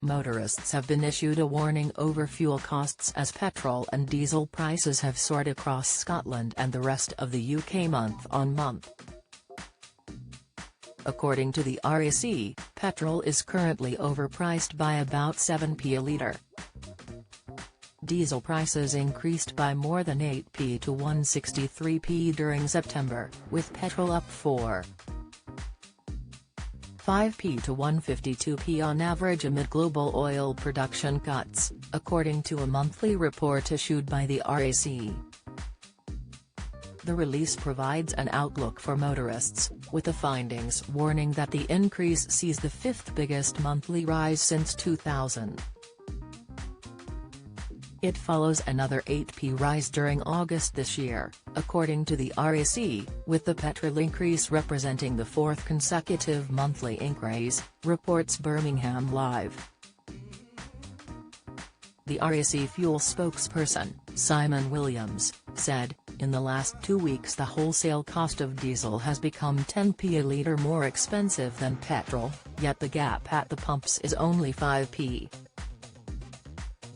Motorists have been issued a warning over fuel costs as petrol and diesel prices have soared across Scotland and the rest of the UK month on month. According to the RAC, petrol is currently overpriced by about 7p a litre. Diesel prices increased by more than 8p to 163p during September, with petrol up 4.5p to 152p on average amid global oil production cuts, according to a monthly report issued by the RAC. The release provides an outlook for motorists, with the findings warning that the increase sees the fifth biggest monthly rise since 2000. It follows another 8p rise during August this year, according to the RAC, with the petrol increase representing the fourth consecutive monthly increase, reports Birmingham Live. The RAC fuel spokesperson, Simon Williams, said, "In the last 2 weeks the wholesale cost of diesel has become 10p a litre more expensive than petrol, yet the gap at the pumps is only 5p.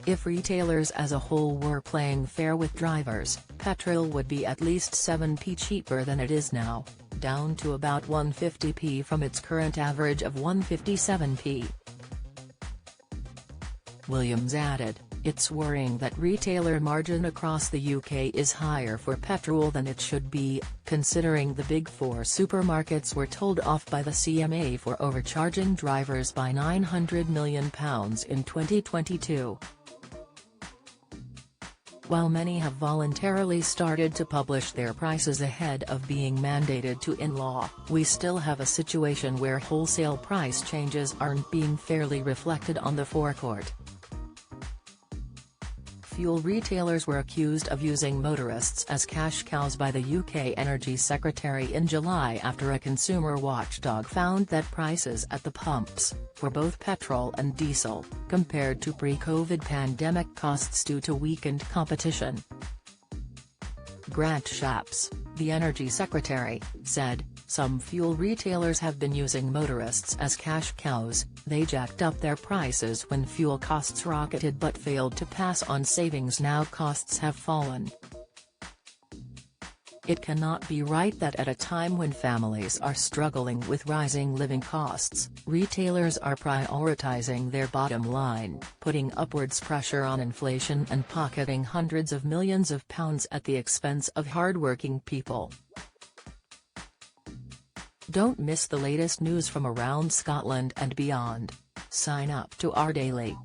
If retailers as a whole were playing fair with drivers, petrol would be at least 7p cheaper than it is now, down to about 150p from its current average of 157p. Williams added, "It's worrying that retailer margin across the UK is higher for petrol than it should be, considering the big four supermarkets were told off by the CMA for overcharging drivers by £900 million in 2022. While many have voluntarily started to publish their prices ahead of being mandated to in law, we still have a situation where wholesale price changes aren't being fairly reflected on the forecourt." Fuel retailers were accused of using motorists as cash cows by the UK Energy Secretary in July after a consumer watchdog found that prices at the pumps, for both petrol and diesel, compared to pre-COVID pandemic costs due to weakened competition. Grant Shapps, the Energy Secretary, said, "Some fuel retailers have been using motorists as cash cows. They jacked up their prices when fuel costs rocketed but failed to pass on savings. Now costs have fallen. It cannot be right that at a time when families are struggling with rising living costs, retailers are prioritizing their bottom line, putting upwards pressure on inflation and pocketing hundreds of millions of pounds at the expense of hardworking people." Don't miss the latest news from around Scotland and beyond. Sign up to our daily